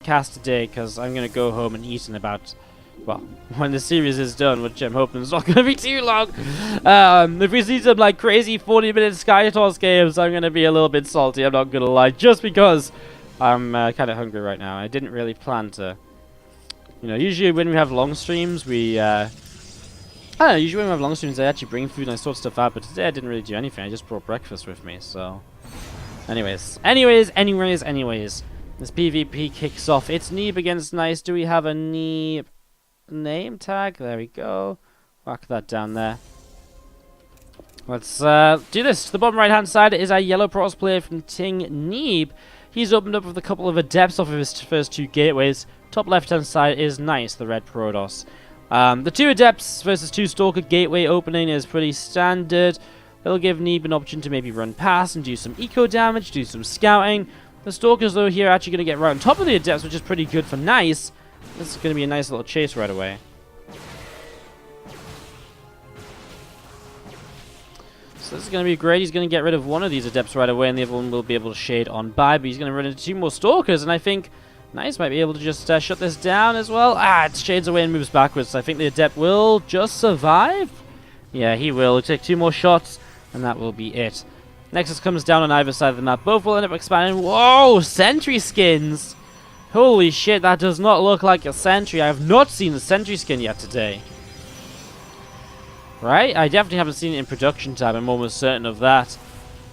cast today because I'm going to go home and eat in about, well, when the series is done, which I'm hoping is not going to be too long. If we see some like crazy 40-minute Skytoss games, I'm going to be a little bit salty, I'm not going to lie, just because I'm kind of hungry right now. I didn't really plan to, you know, usually when we have long streams, I don't know, usually when we have long streams, I actually bring food and I sort stuff out, but today I didn't really do anything. I just brought breakfast with me, so... Anyways. This PvP kicks off. It's Neeb against Nice. Do we have a Neeb name tag? There we go. Whack that down there. Let's do this. To the bottom right-hand side is our yellow Protoss player from Ting, Neeb. He's opened up with a couple of adepts off of his first 2 gateways. Top left-hand side is Nice, the red Protoss. The 2 Adepts versus 2 Stalker gateway opening is pretty standard. It'll give Neeb an option to maybe run past and do some eco damage, do some scouting. The Stalkers, though, here are actually going to get right on top of the Adepts, which is pretty good for Nice. This is going to be a nice little chase right away. So this is going to be great. He's going to get rid of one of these Adepts right away, and the other one will be able to shade on by. But he's going to run into 2 more Stalkers, and I think Nice might be able to just shut this down as well. It shades away and moves backwards. So I think the Adept will just survive. Yeah, he will. He'll take 2 more shots, and that will be it. Nexus comes down on either side of the map. Both will end up expanding. Whoa, sentry skins. Holy shit, that does not look like a sentry. I have not seen the sentry skin yet today. Right? I definitely haven't seen it in production tab. I'm almost certain of that.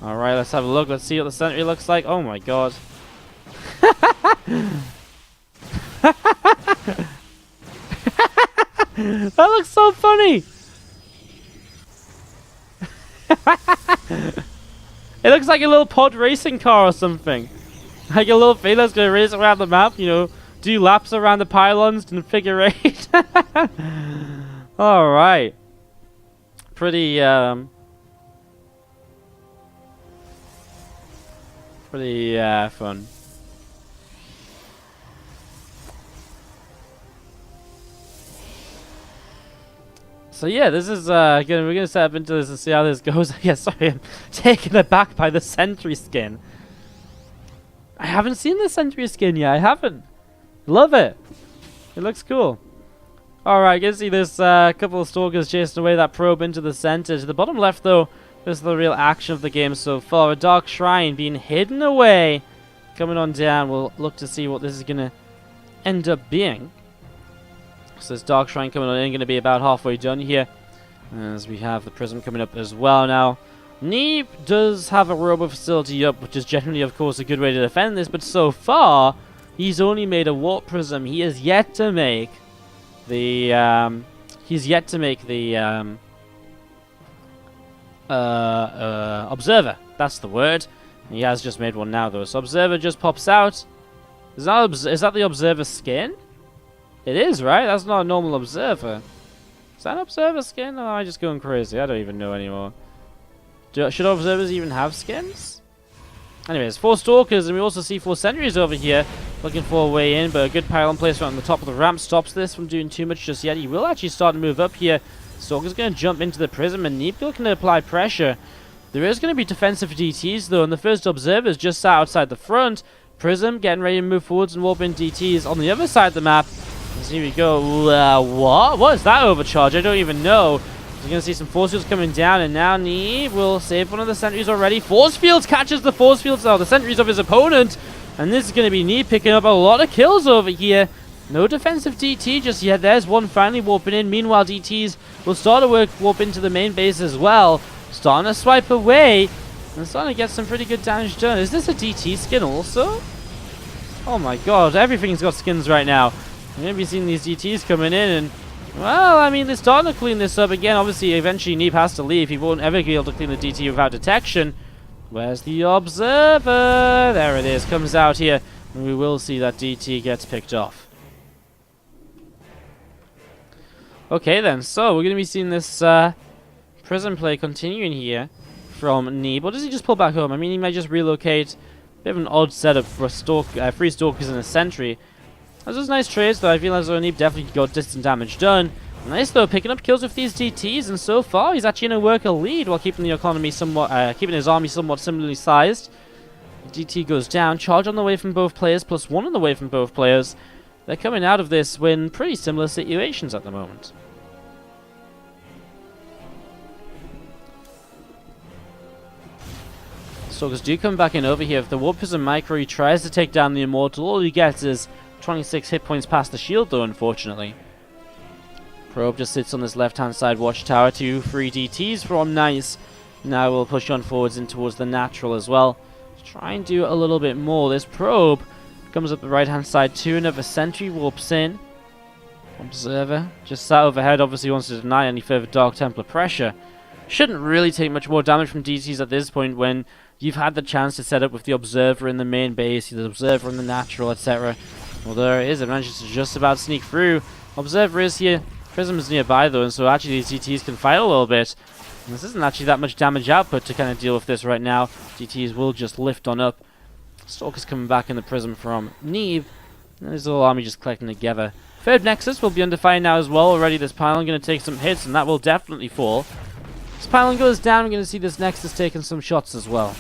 Alright, let's have a look. Let's see what the sentry looks like. Oh my god. That looks so funny. It looks like a little pod racing car or something. Like a little thing that's going to race around the map, you know, do laps around the pylons in figure 8. Alright. Pretty fun. So yeah, this is we're gonna set up into this and see how this goes. Yeah, sorry, I'm taken aback by the sentry skin. I haven't seen the sentry skin yet. I haven't. Love it. It looks cool. Alright, you can see this couple of Stalkers chasing away that probe into the center. To the bottom left, though, this is the real action of the game so far. A Dark Shrine being hidden away. Coming on down, we'll look to see what this is going to end up being. So this Dark Shrine coming on in, going to be about halfway done here. As we have the Prism coming up as well now. Neeb does have a Robo Facility up, which is generally, of course, a good way to defend this. But so far, he's only made a Warp Prism. He has yet to make the Observer. That's the word. He has just made one now, though. So Observer just pops out. Is that the Observer skin? It is, right? That's not a normal Observer. Is that an Observer skin? Or am I just going crazy? I don't even know anymore. Should Observers even have skins? Anyways, 4 Stalkers, and we also see 4 Sentries over here looking for a way in, but a good pylon placement on the top of the ramp stops this from doing too much just yet. He will actually start to move up here. Stalker's going to jump into the Prism, and Neeb looking to apply pressure. There is going to be defensive DTs, though, and the first Observer is just sat outside the front. Prism getting ready to move forwards and warp in DTs on the other side of the map. So here we go. What? What is that overcharge? I don't even know. You're going to see some force fields coming down, and now Neeb will save one of the sentries already. Force fields catches the force fields, the sentries of his opponent. And this is going to be Neeb picking up a lot of kills over here. No defensive DT just yet. There's one finally warping in. Meanwhile, DTs will start to warp into the main base as well. Starting to swipe away. And starting to get some pretty good damage done. Is this a DT skin also? Oh my god, everything's got skins right now. You're going to be seeing these DTs coming in, and well, I mean, they're starting to clean this up again. Obviously, eventually Neeb has to leave. He won't ever be able to clean the DT without detection. Where's the Observer? There it is. Comes out here. And we will see that DT gets picked off. Okay, then. So, we're going to be seeing this Prism play continuing here from Neeb. Or does he just pull back home? I mean, he might just relocate. Bit of an odd setup for 3 Stalkers and a Sentry. Those was nice trades, though. I feel as though Neeb definitely got distant damage done. Nice, though, picking up kills with these DTs, and so far he's actually in a worker lead while keeping the economy somewhat, keeping his army somewhat similarly sized. DT goes down. Charge on the way from both players, +1 on the way from both players. They're coming out of this in pretty similar situations at the moment. Stalkers do come back in over here. If the Warp Prism Micro, he tries to take down the Immortal. All he gets is 26 hit points past the shield, though, unfortunately. Probe just sits on this left-hand side watchtower. 2-3 DTs from Nice. Now we'll push on forwards in towards the natural as well. Try and do a little bit more. This Probe comes up the right-hand side too. Another Sentry warps in. Observer just sat overhead. Obviously wants to deny any further Dark Templar pressure. Shouldn't really take much more damage from DTs at this point when you've had the chance to set up with the Observer in the main base, the Observer in the natural, etc. Well, there it is. It manages to just about sneak through. Observer is here. Prism is nearby though, and so actually these DTs can fight a little bit. And this isn't actually that much damage output to kind of deal with this right now. DTs will just lift on up. Stalker's coming back in the Prism from Neeb. And his little army just collecting together. Third Nexus will be under fire now as well. Already this pylon going to take some hits, and that will definitely fall. This pylon goes down, we're going to see this Nexus taking some shots as well.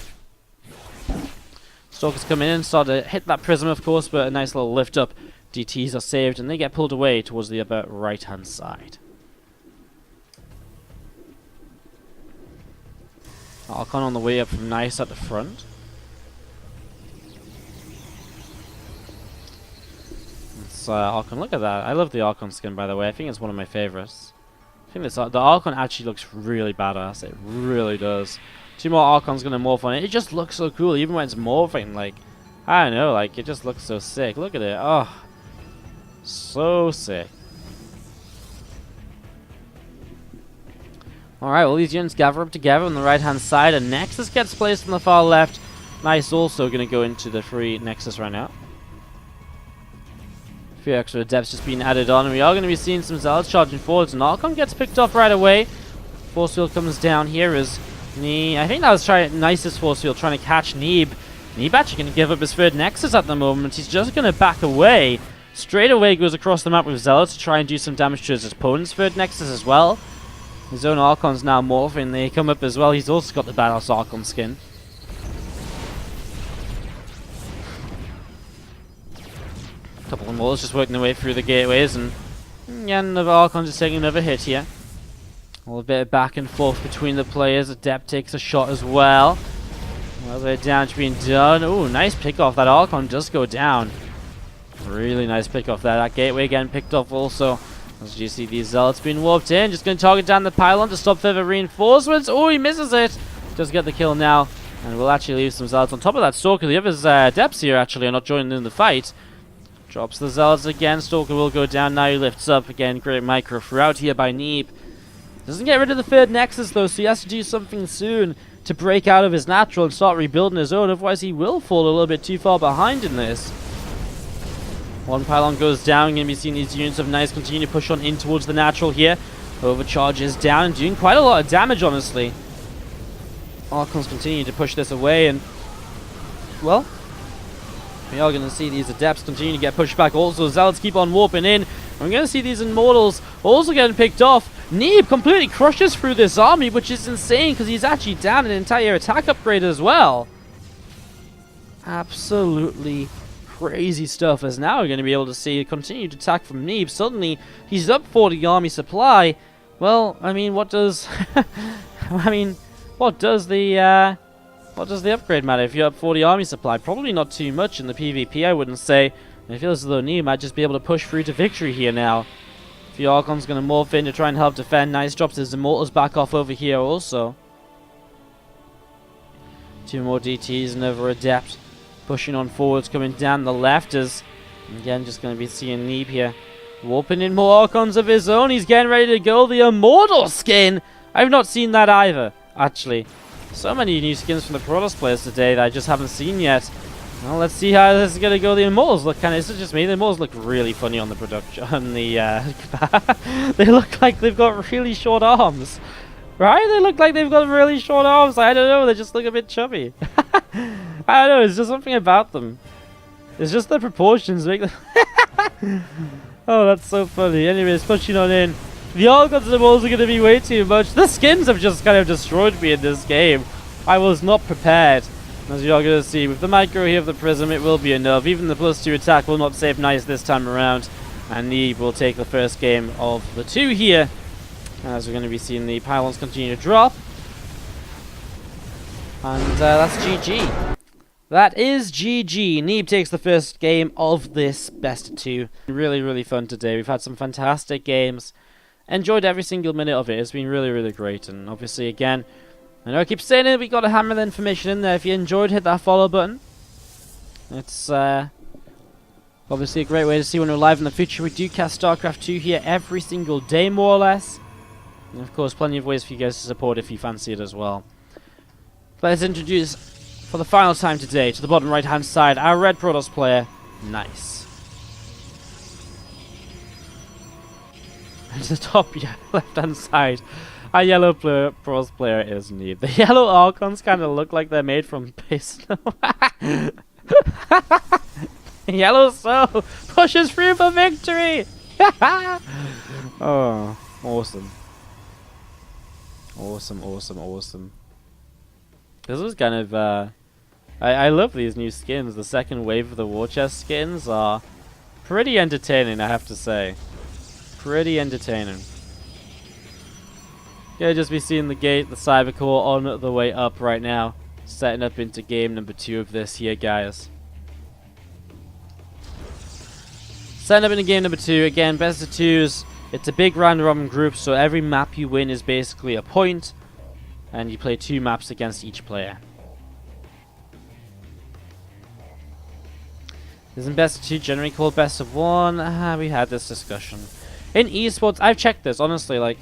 Stalkers come in and start to hit that Prism, of course, but a nice little lift up. DTs are saved, and they get pulled away towards the upper right-hand side. Archon on the way up from Nice at the front. It's Archon, look at that. I love the Archon skin, by the way. I think it's one of my favorites. I think the Archon actually looks really badass. It really does. 2 more Archons gonna morph on it. It just looks so cool, even when it's morphing. Like, I don't know, like, it just looks so sick. Look at it. Oh, so sick. Alright, well, these units gather up together on the right-hand side. A Nexus gets placed on the far left. Nice also going to go into the free Nexus right now. A few extra depths just being added on. And we are going to be seeing some Zealots charging forwards. And Archon gets picked off right away. Force field comes down here as I think that was Nice's force field trying to catch Neeb. Neeb actually going to give up his third Nexus at the moment. He's just going to back away. Straight away goes across the map with Zealots to try and do some damage to his opponent's third Nexus as well. His own Archon's now morphing. They come up as well. He's also got the badass Archon skin. A couple of Maulers just working their way through the gateways, and yeah, another Archon just taking another hit here. A little bit of back and forth between the players. Adept takes a shot as well. A little bit of damage being done. Ooh, nice pick off. That Archon does go down. Really nice pick off there. That gateway again picked off also. As you see these Zealots being warped in. Just going to target down the pylon to stop further reinforcements. Oh, he misses it. Does get the kill now. And we'll actually leave some Zealots on top of that Stalker. The others Adepts here actually are not joining in the fight. Drops the Zealots again. Stalker will go down. Now he lifts up again. Great micro throughout here by Neeb. Doesn't get rid of the third Nexus though, so he has to do something soon to break out of his natural and start rebuilding his own. Otherwise he will fall a little bit too far behind in this. One pylon goes down. You're going to be seeing these units of Nice continue to push on in towards the natural here. Overcharges down and doing quite a lot of damage, honestly. Archons continue to push this away, and well, we are going to see these Adepts continue to get pushed back. Also, Zealots keep on warping in. We're going to see these Immortals also getting picked off. Neeb completely crushes through this army, which is insane because he's actually down an entire attack upgrade as well. Absolutely crazy stuff, as now we're going to be able to see a continued attack from Neeb. Suddenly, he's up 40 army supply. Well, I mean, what does... what does the upgrade matter if you're up 40 army supply? Probably not too much in the PvP, I wouldn't say. And it feels as though Neeb might just be able to push through to victory here now. The Archon's going to morph in to try and help defend. Nice drops his Immortals back off over here also. 2 more DTs, another Adept. Pushing on forwards, coming down the left as, again, just going to be seeing Neeb here. Warping in more Archons of his own. He's getting ready to go. The Immortal skin! I've not seen that either, actually. So many new skins from the Protoss players today that I just haven't seen yet. Well, let's see how this is going to go. The Immortals look kind of... Is it just me? The Immortals look really funny on the production. On the, they look like they've got really short arms. Right? They look like they've got really short arms. I don't know. They just look a bit chubby. I don't know. It's just something about them. It's just the proportions make them... Oh, that's so funny. Anyways, pushing on in. The Archons and the Immortals are going to be way too much. The skins have just kind of destroyed me in this game. I was not prepared As you are going to see, with the micro here of the Prism, it will be enough. Even the +2 attack will not save Nice this time around. And Neeb will take the first game of the 2 here. As we're going to be seeing the pylons continue to drop. And that's GG. That is GG. Neeb takes the first game of this best of 2. Really, really fun today. We've had some fantastic games. Enjoyed every single minute of it. It's been really, really great. And obviously, again, I know I keep saying it, we got to hammer the information in there. If you enjoyed, hit that follow button. It's obviously a great way to see when we're live in the future. We do cast StarCraft 2 here every single day, more or less. And of course, plenty of ways for you guys to support if you fancy it as well. Let's introduce, for the final time today, to the bottom right-hand side, our red Protoss player, Nice. And to the top left-hand side, our yellow Protoss player is Neeb. The yellow Archons kind of look like they're made from piss. Yellow Soul pushes through for victory! Oh, awesome. Awesome, awesome, awesome. This was kind of, I love these new skins. The second wave of the war chest skins are pretty entertaining, I have to say. Pretty entertaining. Yeah, just be seeing the gate, the Cybercore on the way up right now. Setting up into game number 2 of this here, guys. Setting up into game number 2. Again, best of 2s. It's a big round robin group, so every map you win is basically a point. And you play 2 maps against each player. Isn't best of 2 generally called best of 1? We had this discussion. In esports, I've checked this, honestly, like,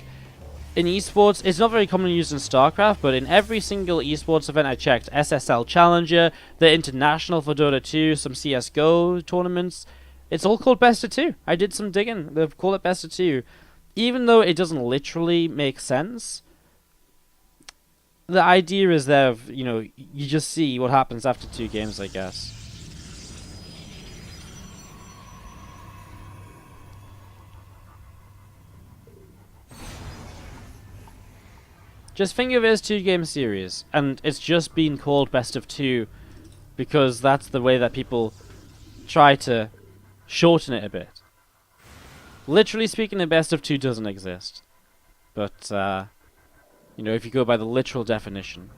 in esports, it's not very commonly used in StarCraft, but in every single esports event I checked, SSL Challenger, the International for Dota 2, some CSGO tournaments, it's all called best of 2. I did some digging, they've called it best of 2. Even though it doesn't literally make sense, the idea is there of, you know, you just see what happens after 2 games, I guess. Just think of it as 2-game series, and it's just been called best of 2 because that's the way that people try to shorten it a bit. Literally speaking, a best of 2 doesn't exist, but you know, if you go by the literal definition.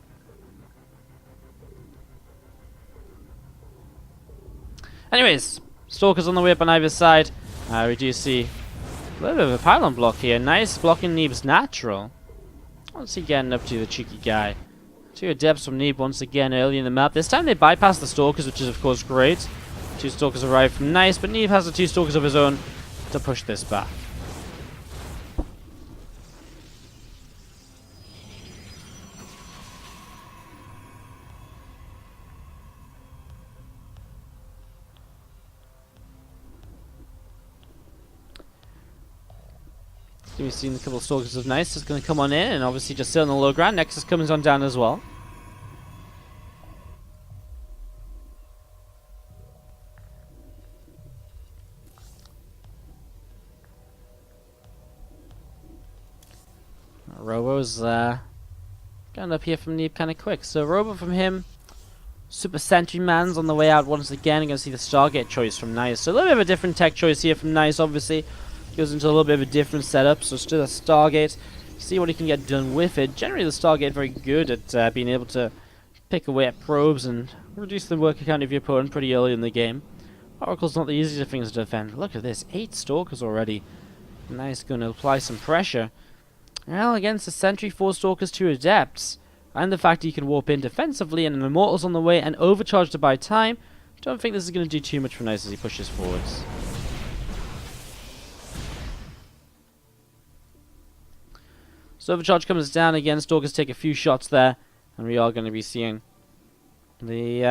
Anyways, Stalkers on the way up on either side. We do see a little bit of a pylon block here. Nice blocking Neeb's natural. What's he getting up to, the cheeky guy? 2 adepts from Neeb once again early in the map. This time they bypass the Stalkers, which is of course great. 2 Stalkers arrive from Nice, but Neeb has the 2 Stalkers of his own to push this back. We've seen a couple of Stalkers of Nice just going to come on in and obviously just sit on the low ground. Nexus comes on down as well. Robo's going up here from Neeb kind of quick. So Robo from him. Super Sentry Man's on the way out once again. You're going to see the Stargate choice from Nice. So a little bit of a different tech choice here from Nice, obviously. Goes into a little bit of a different setup, so still a Stargate. See what he can get done with it. Generally, the Stargate very good at being able to pick away at probes and reduce the worker count of your opponent pretty early in the game. Oracle's not the easiest things to defend. Look at this, 8 Stalkers already. Nice, going to apply some pressure. Well, against the Sentry, 4 Stalkers, 2 Adepts, and the fact he can warp in defensively and an Immortal's on the way and overcharge to buy time, don't think this is going to do too much for Nice as he pushes forwards. So overcharge comes down again. Stalkers take a few shots there, and we are going to be seeing the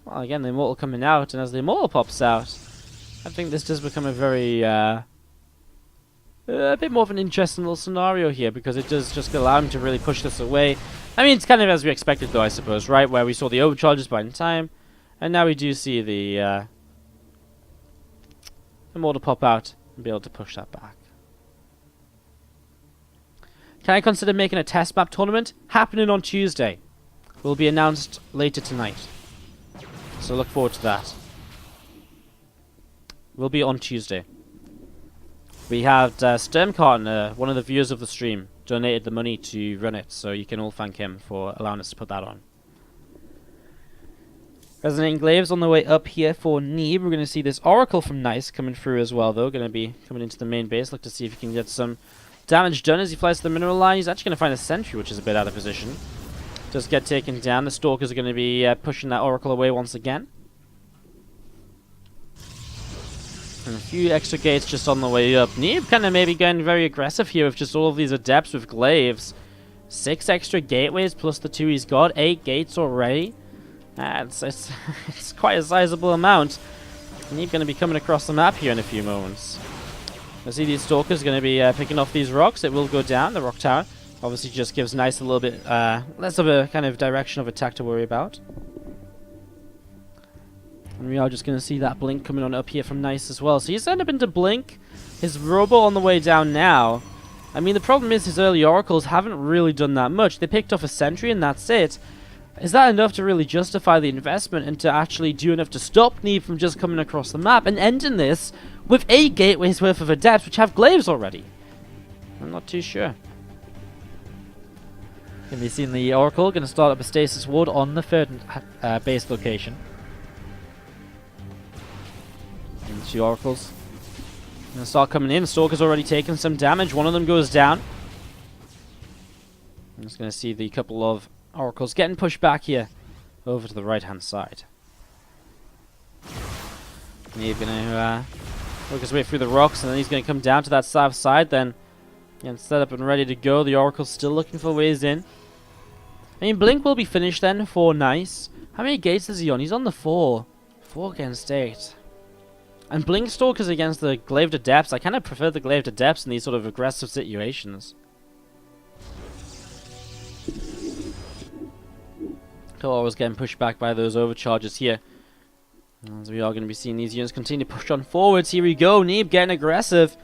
well, again, the Immortal coming out, and as the Immortal pops out, I think this does become a very a bit more of an interesting little scenario here, because it does just allow him to really push this away. I mean, it's kind of as we expected, though, I suppose, right? Where we saw the overcharges by time, and now we do see the Immortal pop out and be able to push that back. Can I consider making a test map tournament? Happening on Tuesday. Will be announced later tonight. So look forward to that. Will be on Tuesday. We had Sturmkarten, one of the viewers of the stream, donated the money to run it, so you can all thank him for allowing us to put that on. Resonating Glaives on the way up here for Neeb. We're going to see this Oracle from Nice coming through as well, though. Going to be coming into the main base. Look to see if he can get some damage done as he flies to the mineral line. He's actually going to find a sentry, which is a bit out of position. Does get taken down. The Stalkers are going to be pushing that Oracle away once again. And a few extra gates just on the way up. Neeb kind of maybe going very aggressive here with just all of these Adepts with Glaives. 6 extra gateways plus the 2 he's got. 8 gates already. It's quite a sizable amount. Neeb going to be coming across the map here in a few moments. I see these Stalkers going to be picking off these rocks. It will go down. The rock tower obviously just gives Nice a little bit less of a kind of direction of attack to worry about. And we are just going to see that blink coming on up here from Nice as well. So he's ended up into blink. His robo on the way down now. I mean, the problem is his early oracles haven't really done that much. They picked off a sentry and that's it. Is that enough to really justify the investment and to actually do enough to stop Neeb from just coming across the map and ending this with 8 gateways worth of Adepts which have Glaives already? I'm not too sure. Can be seen the Oracle going to start up a stasis ward on the third base location. And the 2 Oracles going to start coming in. Stalker's already taken some damage. One of them goes down. I'm just going to see the couple of Oracles getting pushed back here over to the right hand side. Neeb going to work his way through the rocks and then he's going to come down to that south side then and set up and ready to go. The Oracle's still looking for ways in. I mean, Blink will be finished then for Nice. How many gates is he on? He's on the 4. 4 against 8. And Blink Stalkers against the Glaved Adepts. I kind of prefer the Glaved Adepts in these sort of aggressive situations. Always getting pushed back by those overcharges here. As we are going to be seeing these units continue to push on forwards. Here we go. Neeb getting aggressive.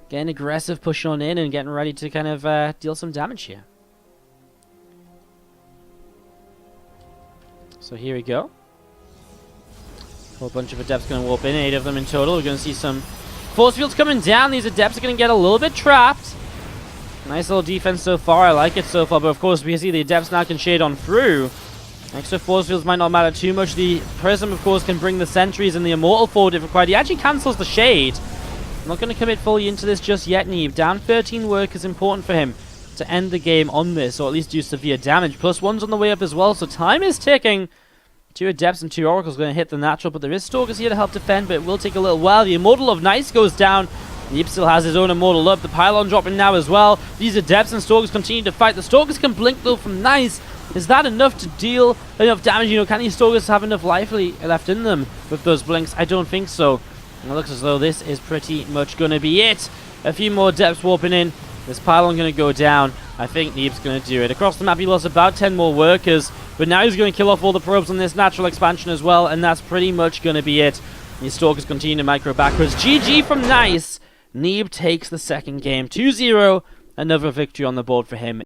Getting aggressive, pushing on in and getting ready to kind of deal some damage here. So here we go. A whole bunch of Adepts going to warp in. 8 of them in total. We're going to see some force fields coming down. These Adepts are going to get a little bit trapped. Nice little defense so far. I like it so far. But of course, we see the Adepts now can shade on through. Extra force fields might not matter too much. The Prism, of course, can bring the sentries and the Immortal forward if required. He actually cancels the shade. I'm not going to commit fully into this just yet, Neeb. Down 13 work is important for him to end the game on this, or at least do severe damage. Plus one's on the way up as well, so time is ticking. 2 Adepts and 2 Oracles going to hit the natural, but there is Stalkers here to help defend, but it will take a little while. The Immortal of Nice goes down. Neeb still has his own Immortal up. The Pylon dropping now as well. These Adepts and Stalkers continue to fight. The Stalkers can blink though from Nice. Is that enough to deal enough damage? You know, can these Stalkers have enough life left in them with those blinks? I don't think so. And it looks as though this is pretty much going to be it. A few more Adepts warping in. This Pylon going to go down. I think Neeb's going to do it. Across the map he lost about 10 more workers. But now he's going to kill off all the probes on this natural expansion as well. And that's pretty much going to be it. These Stalkers continue to micro backwards. GG from Nice. Neeb takes the second game 2-0. Another victory on the board for him.